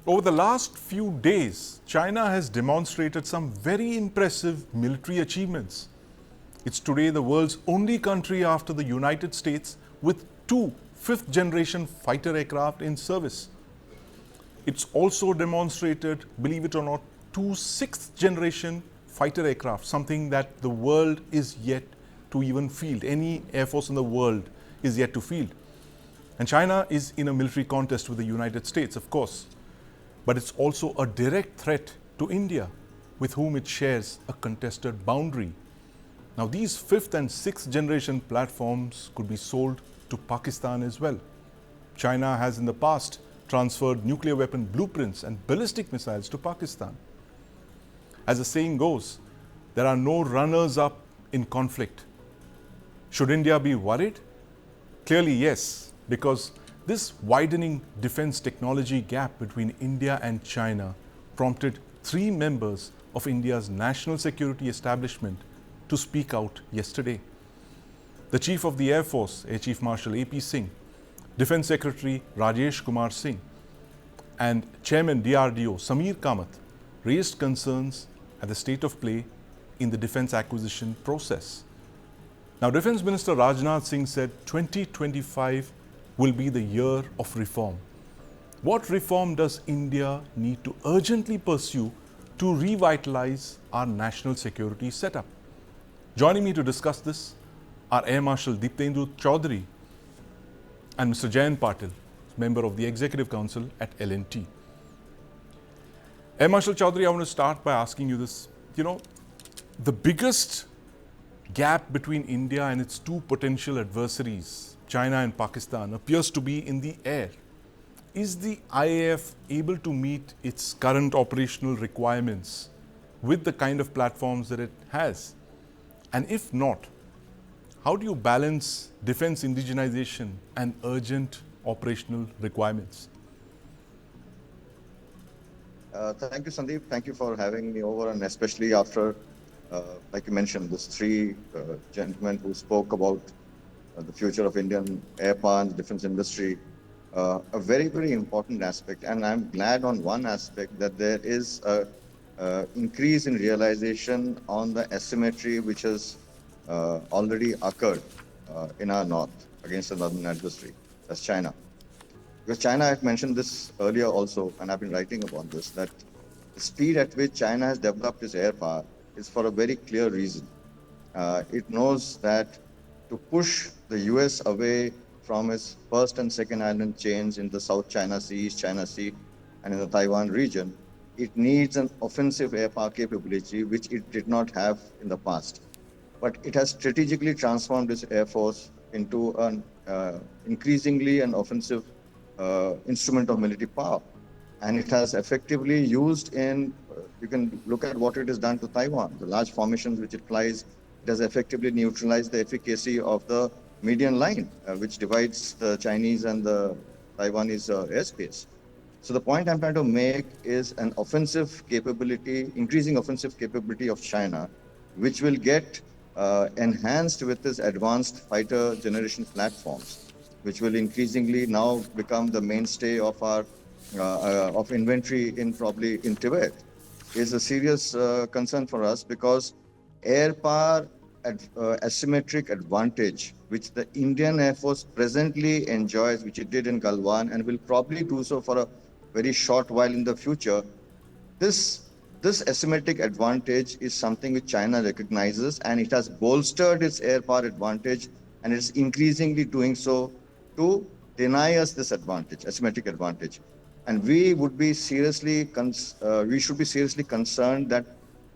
Over the last few days, China has demonstrated some very impressive military achievements. It's today the world's only country after the United States with two fifth-generation fighter aircraft in service. It's also demonstrated, believe it or not, two sixth-generation fighter aircraft, something that the world is yet to even field. Any air force in the world is yet to field. And China is in a military contest with the United States, of course. But it's also a direct threat to India, with whom it shares a contested boundary. Now, these fifth and sixth generation platforms could be sold to Pakistan as well. China has in the past transferred nuclear weapon blueprints and ballistic missiles to Pakistan. As the saying goes, there are no runners-up in conflict. Should India be worried? Clearly, yes, because this widening defense technology gap between India and China prompted three members of India's national security establishment to speak out yesterday. The Chief of the Air Force, Air Chief Marshal A.P. Singh, Defense Secretary Rajesh Kumar Singh, and Chairman DRDO Samir Kamath raised concerns at the state of play in the defense acquisition process. Now, Defense Minister Rajnath Singh said 2025 will be the year of reform. What reform does India need to urgently pursue to revitalize our national security setup? Joining me to discuss this are Air Marshal Deeptendra Chaudhary and Mr. Jayant Patil, member of the Executive Council at L&T. Air Marshal Chaudhary, I want to start by asking you this. The biggest gap between India and its two potential adversaries, China and Pakistan, appears to be in the air. Is the IAF able to meet its current operational requirements with the kind of platforms that it has? And if not, how do you balance defense indigenization and urgent operational requirements? Thank you, Sandeep. Thank you for having me over, and especially after, like you mentioned, these three gentlemen who spoke about the future of Indian air power and defense industry, a very, very important aspect. And I'm glad on one aspect that there is a increase in realization on the asymmetry which has already occurred in our north against the northern adversary, that's China. Because China, I've mentioned this earlier also, and I've been writing about this, that the speed at which China has developed its air power is for a very clear reason. It knows that to push the US away from its first and second island chains in the South China Sea, East China Sea, and in the Taiwan region, it needs an offensive air power capability, which it did not have in the past. But it has strategically transformed its air force into an increasingly an offensive instrument of military power. And it has effectively used you can look at what it has done to Taiwan, the large formations which it flies. It has effectively neutralized the efficacy of the median line, which divides the Chinese and the Taiwanese airspace. So the point I'm trying to make is an offensive capability, increasing offensive capability of China, which will get enhanced with this advanced fighter generation platforms, which will increasingly now become the mainstay of our of inventory in Tibet, is a serious concern for us, because air power asymmetric advantage, which the Indian Air Force presently enjoys, which it did in Galwan and will probably do so for a very short while in the future, this asymmetric advantage is something which China recognizes, and it has bolstered its air power advantage, and it's increasingly doing so to deny us this advantage, asymmetric advantage. And we should be seriously concerned that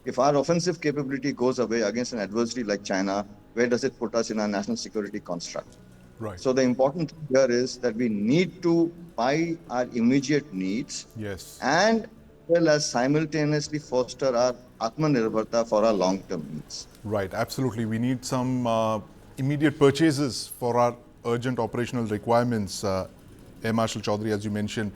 if our offensive capability goes away against an adversary like China, where does it put us in our national security construct? Right. So the important thing here is that we need to buy our immediate needs, Yes, and well as simultaneously foster our Atmanirbharta for our long-term needs. right. Absolutely. We need some immediate purchases for our urgent operational requirements, Air Marshal Chaudhary, as you mentioned.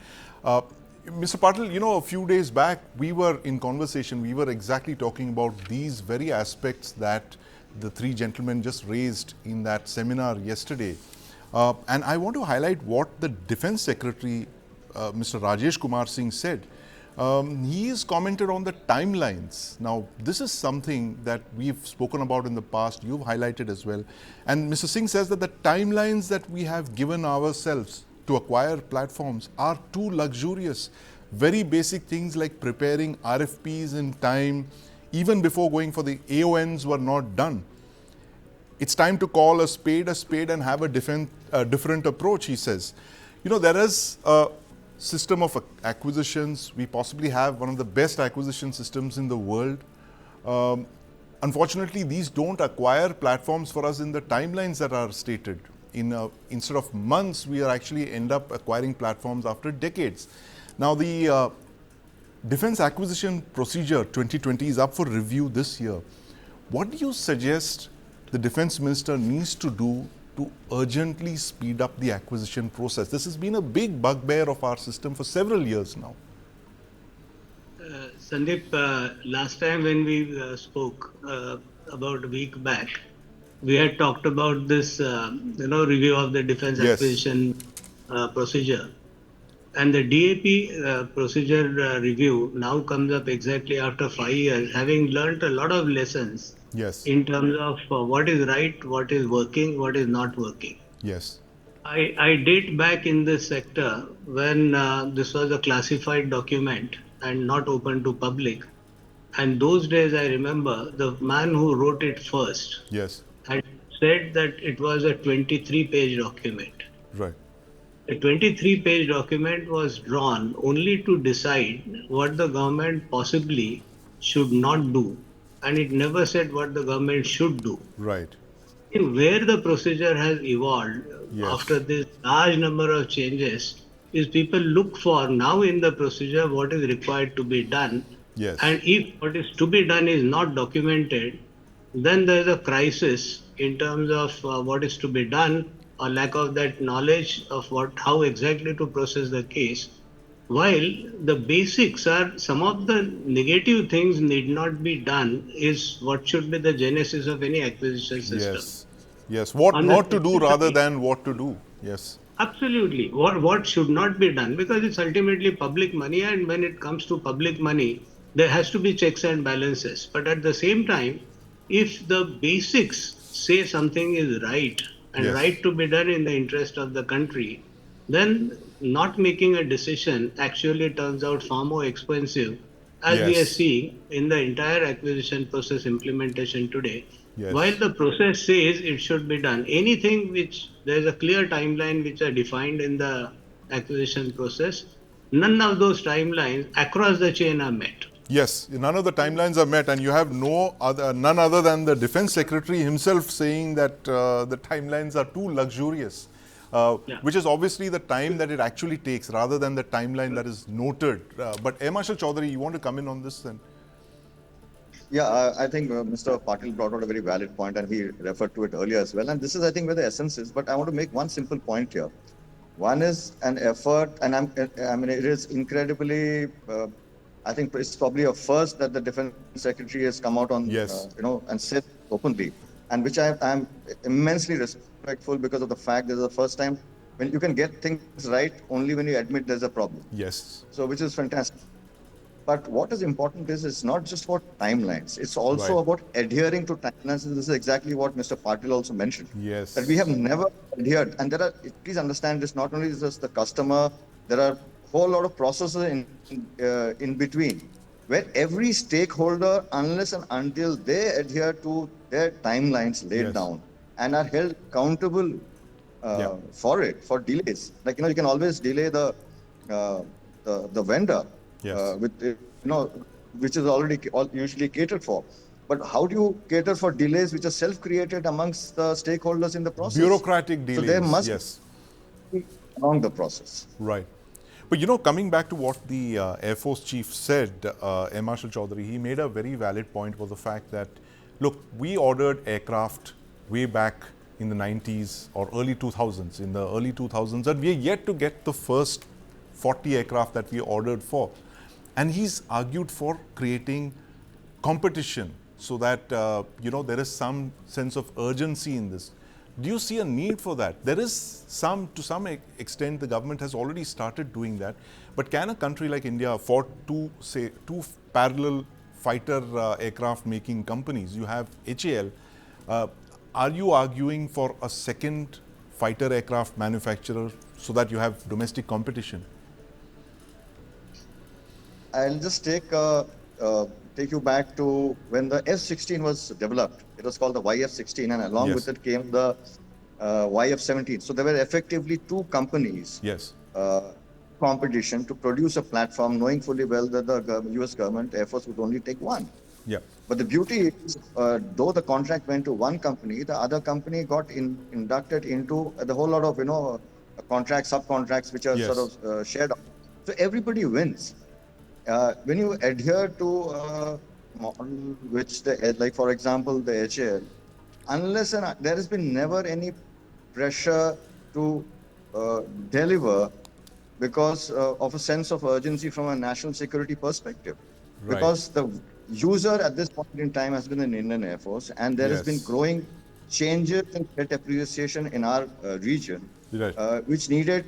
Mr. Patil, a few days back, we were in conversation, we were exactly talking about these very aspects that the three gentlemen just raised in that seminar yesterday. And I want to highlight what the Defense Secretary Mr. Rajesh Kumar Singh said. He has commented on the timelines. Now, this is something that we've spoken about in the past, you've highlighted as well. And Mr. Singh says that the timelines that we have given ourselves to acquire platforms are too luxurious. Very basic things like preparing RFPs in time, even before going for the AONs, were not done. It's time to call a spade and have a different approach, he says. You know, there is a system of acquisitions. We possibly have one of the best acquisition systems in the world. Unfortunately, these don't acquire platforms for us in the timelines that are stated. Instead of months, we are actually end up acquiring platforms after decades. Now, the Defense Acquisition Procedure 2020 is up for review this year. What do you suggest the Defense Minister needs to do to urgently speed up the acquisition process? This has been a big bugbear of our system for several years now. Sandeep, last time when we spoke about a week back, we had talked about this, review of the defense acquisition procedure. And the DAP procedure review now comes up exactly after 5 years, having learnt a lot of lessons in terms of what is right, what is working, what is not working. Yes. I date back in this sector when this was a classified document and not open to public. And those days, I remember the man who wrote it first had said that it was a 23-page document. Right. A 23-page document was drawn only to decide what the government possibly should not do. And it never said what the government should do. Right. Where the procedure has evolved after this large number of changes is people look for now in the procedure what is required to be done. Yes. And if what is to be done is not documented, then there is a crisis in terms of what is to be done, or lack of that knowledge of how exactly to process the case. While the basics are some of the negative things need not be done is what should be the genesis of any acquisition system. Yes. What not to do rather than what to do. Yes. Absolutely. What should not be done, because it's ultimately public money, and when it comes to public money, there has to be checks and balances. But at the same time, if the basics say something is right and right to be done in the interest of the country, then not making a decision actually turns out far more expensive, as we are seeing in the entire acquisition process implementation today. While the process says it should be done, anything which there is a clear timeline which are defined in the acquisition process, none of those timelines across the chain are met. Yes, none of the timelines are met, and you have none other than the Defense Secretary himself saying that the timelines are too luxurious, which is obviously the time that it actually takes rather than the timeline that is noted. But Air Marshal Chaudhary, you want to come in on this then? Yeah, I think Mr. Patil brought out a very valid point, and he referred to it earlier as well. And this is, I think, where the essence is. But I want to make one simple point here. One is an effort, and I mean, it is incredibly. I think it's probably a first that the Defense Secretary has come out on, and said openly, and which I am immensely respectful because of the fact this is the first time when you can get things right only when you admit there's a problem. Yes. So, which is fantastic. But what is important is it's not just about timelines. It's also about adhering to timelines. And this is exactly what Mr. Patil also mentioned. Yes. That we have never adhered. And please understand this, not only is this the customer, there are a whole lot of processes in between, where every stakeholder, unless and until they adhere to their timelines laid down and are held accountable for delays. Like, you can always delay the vendor. Which is already usually catered for. But how do you cater for delays which are self-created amongst the stakeholders in the process? Bureaucratic delays. So there must be along the process. Right. But coming back to what the Air Force Chief said, Air Marshal Chaudhary, he made a very valid point was the fact that, look, we ordered aircraft way back in the 90s or early 2000s, and we are yet to get the first 40 aircraft that we ordered for. And he's argued for creating competition so that, there is some sense of urgency in this. Do you see a need for that? There is some, to some extent, the government has already started doing that. But can a country like India afford to, say, two parallel fighter aircraft making companies? You have HAL. Uh, are you arguing for a second fighter aircraft manufacturer so that you have domestic competition? I'll just take you back to when the F-16 was developed. It was called the YF-16, and along with Yes. it came the YF-17. So there were effectively two companies Yes. competition to produce a platform, knowing fully well that the US government, Air Force, would only take one. Yeah. But the beauty is, though the contract went to one company, the other company got inducted into the whole lot of, contracts, subcontracts, which are Yes. sort of shared. So everybody wins. When you adhere to model which like for example the HAL, unless there has been never any pressure to deliver because of a sense of urgency from a national security perspective. Right. Because the user at this point in time has been an Indian Air Force, and there has been Yes. growing changes in threat appreciation in our region, Right. which needed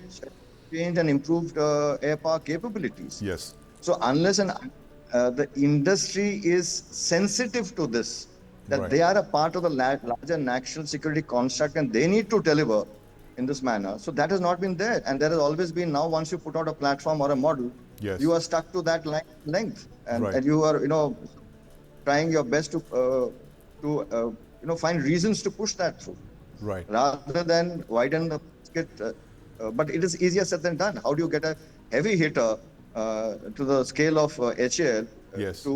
change and improved air power capabilities. Yes. So unless the industry is sensitive to this, that Right. they are a part of the larger national security construct and they need to deliver in this manner. So that has not been there. And there has always been, now once you put out a platform or a model, Yes. you are stuck to that length. Right. And you are, trying your best to find reasons to push that through. Right. Rather than widen the basket. But it is easier said than done. How do you get a heavy hitter to the scale of HAL Yes. to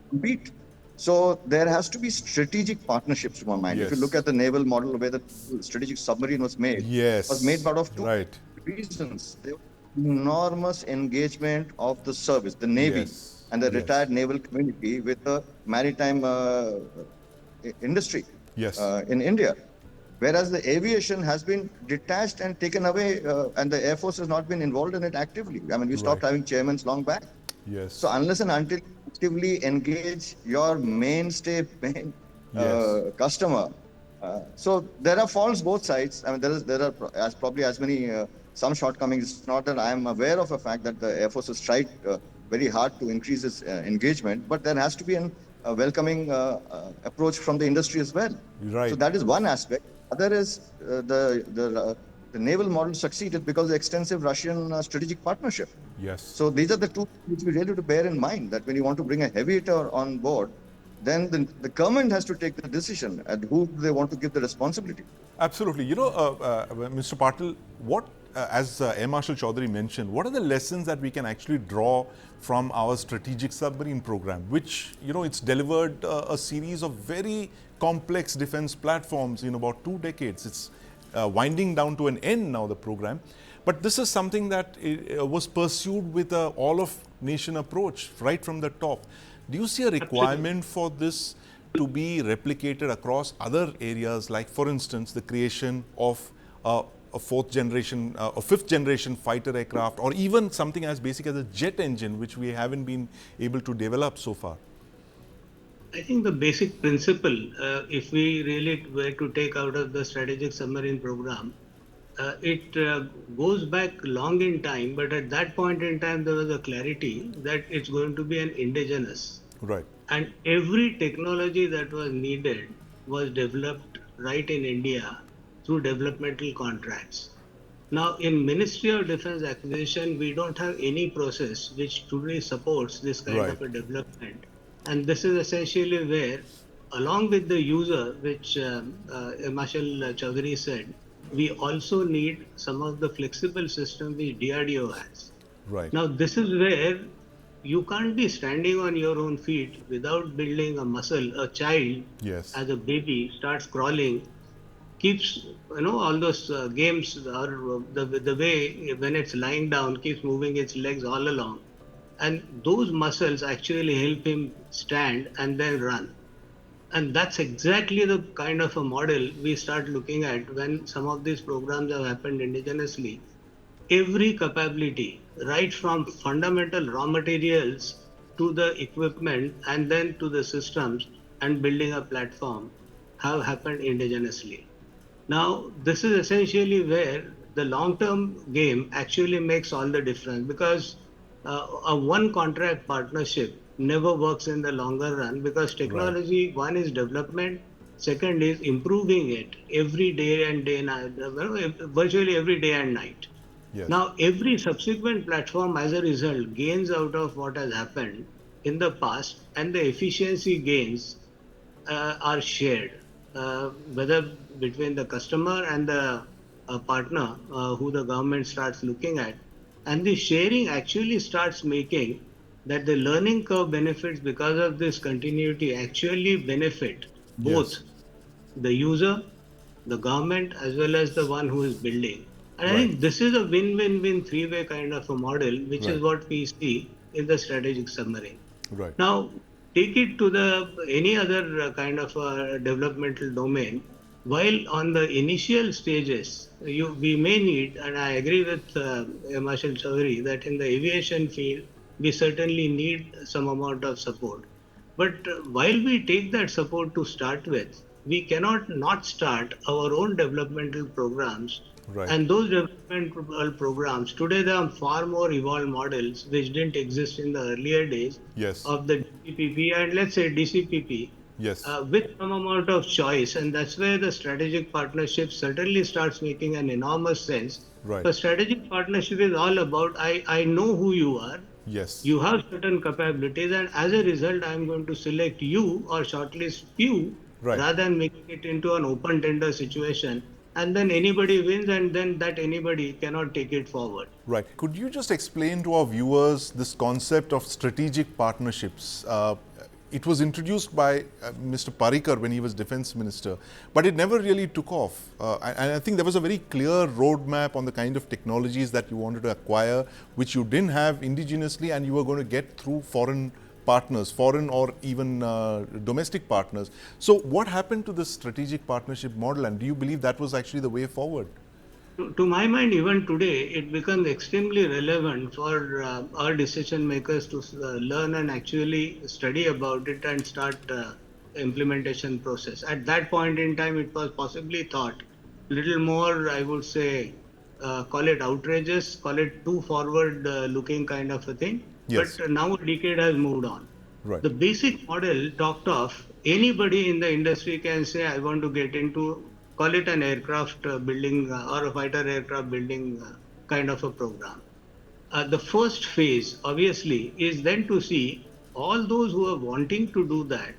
compete? So there has to be strategic partnerships, to my mind. If you Yes. look at the naval model, where the strategic submarine was made, Yes. was made out of two Right. reasons. There was enormous engagement of the service, the Navy, Yes. and the Yes. retired naval community with the maritime industry Yes. in India. Whereas the aviation has been detached and taken away, and the Air Force has not been involved in it actively. I mean, we stopped Right. having chairmen long back. Yes. So unless and until you actively engage your main Yes. customer, so there are faults both sides. I mean, there are probably as many some shortcomings. It's not that I am aware of a fact that the Air Force has tried very hard to increase its engagement, but there has to be a welcoming approach from the industry as well. Right. So that is one aspect. Other is the naval model succeeded because of the extensive Russian strategic partnership. Yes. So these are the two which we really have to bear in mind, that when you want to bring a heavy hitter on board, then the government has to take the decision and who they want to give the responsibility. Absolutely. Mr. Patil, what, as Air Marshal Chaudhary mentioned, what are the lessons that we can actually draw from our strategic submarine program, which, it's delivered a series of very complex defense platforms in about 2 decades. It's winding down to an end now, the program. But this is something that was pursued with an all-of-nation approach right from the top. Do you see a requirement for this to be replicated across other areas, like, for instance, the creation of a fifth generation fighter aircraft, or even something as basic as a jet engine, which we haven't been able to develop so far? I think the basic principle, if we really were to take out of the strategic submarine program, it goes back long in time, but at that point in time, there was a clarity that it's going to be an indigenous. Right. And every technology that was needed was developed right in India through developmental contracts. Now, in Ministry of Defense acquisition, we don't have any process which truly supports this kind Right. of a development. And this is essentially where, along with the user, which Marshal Chaudhary said, we also need some of the flexible system which DRDO has. Right. Now, this is where you can't be standing on your own feet without building a muscle. A child, Yes. as a baby, starts crawling, keeps, all those games, or the way when it's lying down, keeps moving its legs all along. And those muscles actually help him stand and then run. And that's exactly the kind of a model we start looking at when some of these programs have happened indigenously. Every capability, right from fundamental raw materials to the equipment and then to the systems and building a platform, have happened indigenously. Now, this is essentially where the long-term game actually makes all the difference, because a one contract partnership never works in the longer run, because Right. technology, one is development, second is improving it every day and day night, virtually every day and night. Yes. Now, every subsequent platform as a result gains out of what has happened in the past, and the efficiency gains are shared, whether between the customer and the partner who the government starts looking at. And the sharing actually starts making that the learning curve benefits because of this continuity actually benefit both Yes. the user, the government, as well as the one who is building. And I Right. think this is a win-win-win three-way kind of a model, which is Right. what we see in the strategic submarine. Right. Now, take it to the any other kind of developmental domain. While on the initial stages, we may need, and I agree with Marshal Chowdhury, that in the aviation field, we certainly need some amount of support. But while we take that support to start with, we cannot not start our own developmental programs. Right. And those developmental programs, today there are far more evolved models which didn't exist in the earlier days Yes. of the DCPP and let's say DCPP, Yes. with some amount of choice. And that's where the strategic partnership certainly starts making an enormous sense. Right. So strategic partnership is all about I know who you are, Yes. you have certain capabilities, and as a result, I'm going to select you or shortlist few Right. rather than making it into an open tender situation. And then anybody wins, and then that anybody cannot take it forward. Right. Could you just explain to our viewers this concept of strategic partnerships? It was introduced by Mr. Parikar when he was defense minister, but it never really took off. And I think there was a very clear roadmap on the kind of technologies that you wanted to acquire, which you didn't have indigenously, and you were going to get through foreign partners, foreign or even domestic partners. So what happened to this strategic partnership model, and do you believe that was actually the way forward? To my mind, even today, it becomes extremely relevant for our decision makers to learn and actually study about it and start implementation process. At that point in time, it was possibly thought little more, I would say, call it outrageous, call it too forward looking kind of a thing. But Yes. now a decade has moved on. Right. The basic model talked of, anybody in the industry can say, I want to get into, call it an aircraft building or a fighter aircraft building kind of a program. The first phase, obviously, is then to see all those who are wanting to do that,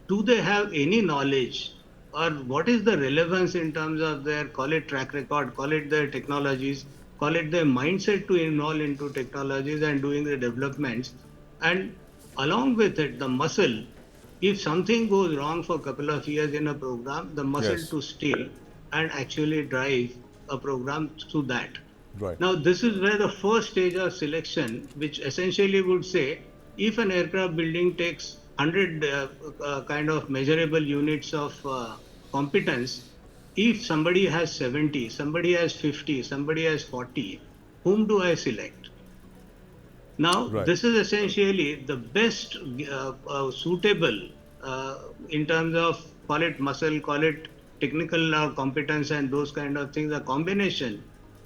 do they have any knowledge, or what is the relevance in terms of their, call it track record, call it their technologies, call it their mindset to involve into technologies and doing the developments, and along with it, the muscle. If something goes wrong for a couple of years in a program, the muscle Yes. to stay and actually drive a program through that. Right. Now, this is where the first stage of selection, which essentially would say if an aircraft building takes 100 kind of measurable units of competence, if somebody has 70, somebody has 50, somebody has 40, whom do I select? Now, Right. this is essentially the best suitable in terms of, call it muscle, call it technical competence, and those kind of things. A combination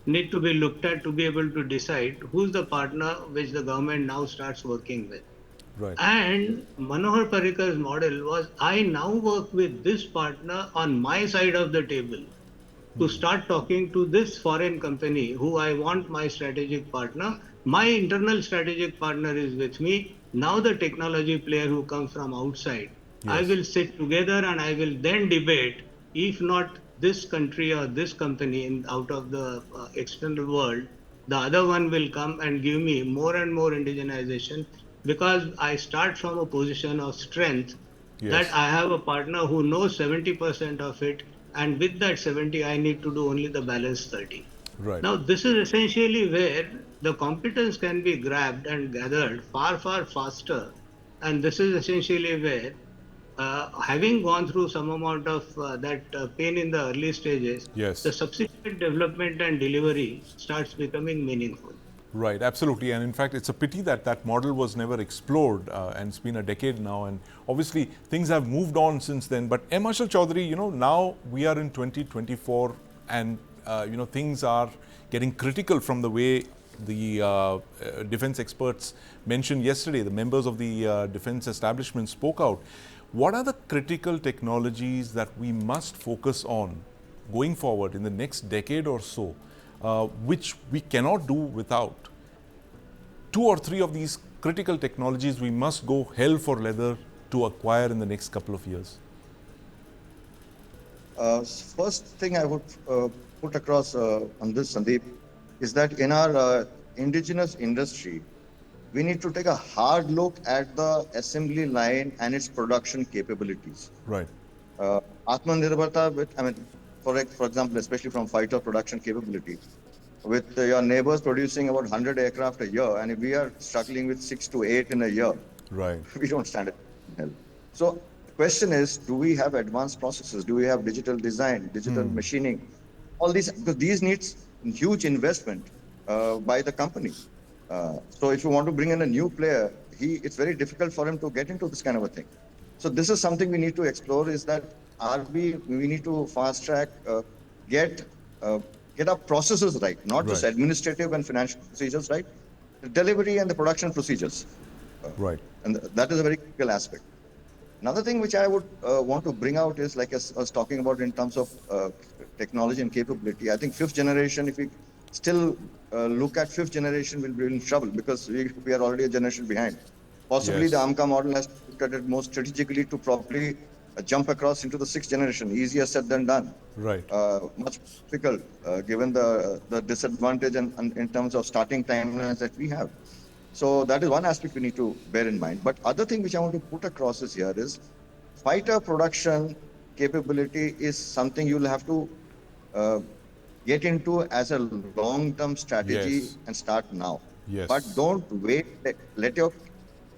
need to be looked at to be able to decide who's the partner which the government now starts working with. Right. And Manohar Parikar's model was, I now work with this partner on my side of the table to start talking to this foreign company who I want my strategic partner. My internal strategic partner is with me. Now the technology player who comes from outside, I Yes. will sit together and I will then debate, if not this country or this company out of the external world, the other one will come and give me more and more indigenization, because I start from a position of strength, that Yes. I have a partner who knows 70% of it, and with that 70, I need to do only the balance 30. Right. Now, this is essentially where the competence can be grabbed and gathered far, far faster. And this is essentially where, having gone through some amount of that pain in the early stages, the Yes. subsequent development and delivery starts becoming meaningful. Right, absolutely. And in fact, it's a pity that that model was never explored, and it's been a decade now. And obviously, things have moved on since then. But M. Ashal Chaudhary, now we are in 2024, and things are getting critical from the way the defense experts mentioned yesterday. The members of the defense establishment spoke out. What are the critical technologies that we must focus on going forward in the next decade or so, which we cannot do without? Two or three of these critical technologies we must go hell for leather to acquire in the next couple of years. First thing I would put across on this, Sandeep, is that in our indigenous industry, we need to take a hard look at the assembly line and its production capabilities. Right. Atmanirbharta, for example, especially from fighter production capability, with your neighbors producing about 100 aircraft a year, and if we are struggling with 6 to 8 in a year, right, we don't stand it. So the question is, do we have advanced processes? Do we have digital design, digital machining? All these, because these needs huge investment by the company. So if you want to bring in a new player, it's very difficult for him to get into this kind of a thing. So this is something we need to explore, is that we need to fast track, get our processes right, not just administrative and financial procedures right, the delivery and the production procedures. Right. And that is a very critical aspect. Another thing which I would want to bring out is, like I was talking about in terms of technology and capability, I think fifth generation, if we still look at fifth generation, we'll be in trouble, because we are already a generation behind. Possibly the AMCA model has to look at it more strategically to properly jump across into the sixth generation. Easier said than done. Right. Much difficult given the disadvantage and in terms of starting timelines that we have. So that is one aspect we need to bear in mind. But other thing which I want to put across is fighter production capability is something you'll have to get into as a long-term strategy and start now. Yes. But don't wait. Let your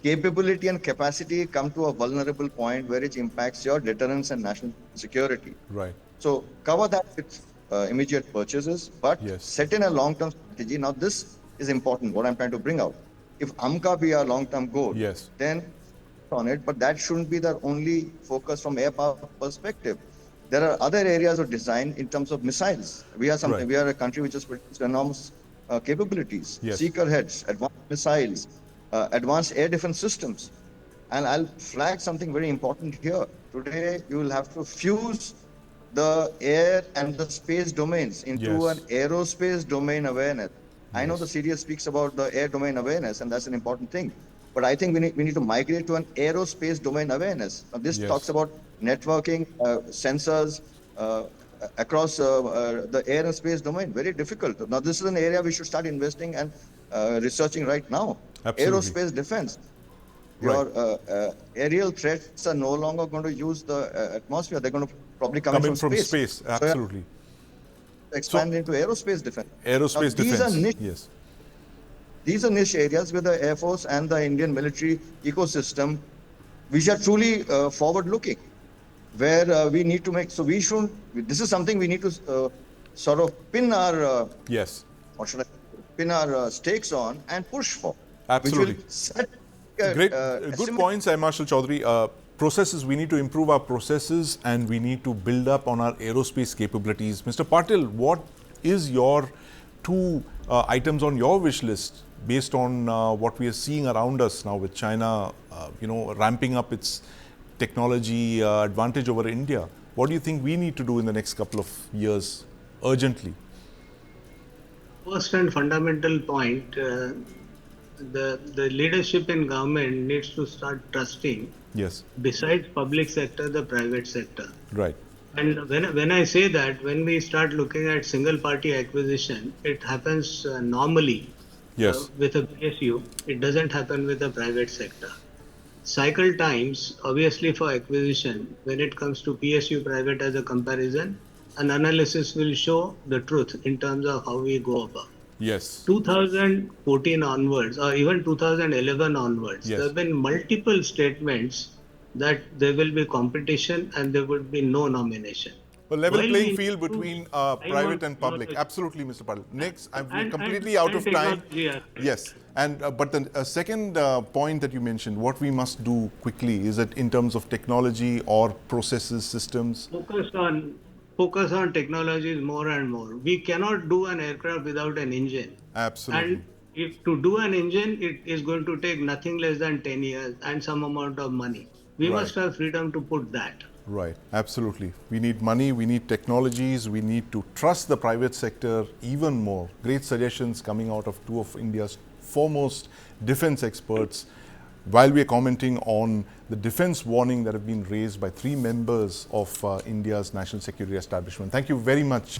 capability and capacity come to a vulnerable point where it impacts your deterrence and national security. Right. So cover that with immediate purchases, but set in a long-term strategy. Now this is important, what I'm trying to bring out. If AMCA be our long-term goal, then on it, but that shouldn't be the only focus from air power perspective. There are other areas of design in terms of missiles. We are something. We are a country which has produced enormous capabilities, seeker heads, advanced missiles, advanced air defense systems. And I'll flag something very important here. Today, you will have to fuse the air and the space domains into an aerospace domain awareness. I know the CDS speaks about the air domain awareness, and that's an important thing. But I think we need to migrate to an aerospace domain awareness. Now, this talks about networking, sensors across the air and space domain. Very difficult. Now, this is an area we should start investing and researching right now. Absolutely. Aerospace defense. Your aerial threats are no longer going to use the atmosphere. They're going to probably come in from space. Absolutely. So, expand into aerospace defense. Aerospace defense. These are niche areas with the Air Force and the Indian military ecosystem, which are truly forward-looking, where we need to make. So we shouldn't. This is something we need to sort of pin our. What should I pin our stakes on and push for? Absolutely. Which will set, great, good points, Marshal Chaudhary. Processes, we need to improve our processes and we need to build up on our aerospace capabilities. Mr. Patil, what is your two items on your wish list based on what we are seeing around us now with China, ramping up its technology advantage over India? What do you think we need to do in the next couple of years urgently? First and fundamental point, the leadership in government needs to start trusting, besides public sector, the private sector. Right. And when I say that, when we start looking at single party acquisition, it happens normally with a PSU. It doesn't happen with the private sector. Cycle times, obviously for acquisition, when it comes to PSU private as a comparison, an analysis will show the truth in terms of how we go about. 2014 onwards, or even 2011 onwards, there have been multiple statements that there will be competition and there would be no nomination. A level While playing we field need to between time private on and public. technology Absolutely, Mr. Patil. Next, we're and, completely out and of time. technology aspect. Yes, and but the second point that you mentioned, what we must do quickly is that in terms of technology or processes, systems. Focus on technologies more and more. We cannot do an aircraft without an engine. Absolutely. And if to do an engine, it is going to take nothing less than 10 years and some amount of money. We Right. must have freedom to put that. Right, absolutely. We need money, we need technologies, we need to trust the private sector even more. Great suggestions coming out of two of India's foremost defense experts while we are commenting on the defense warning that have been raised by three members of India's national security establishment. Thank you very much.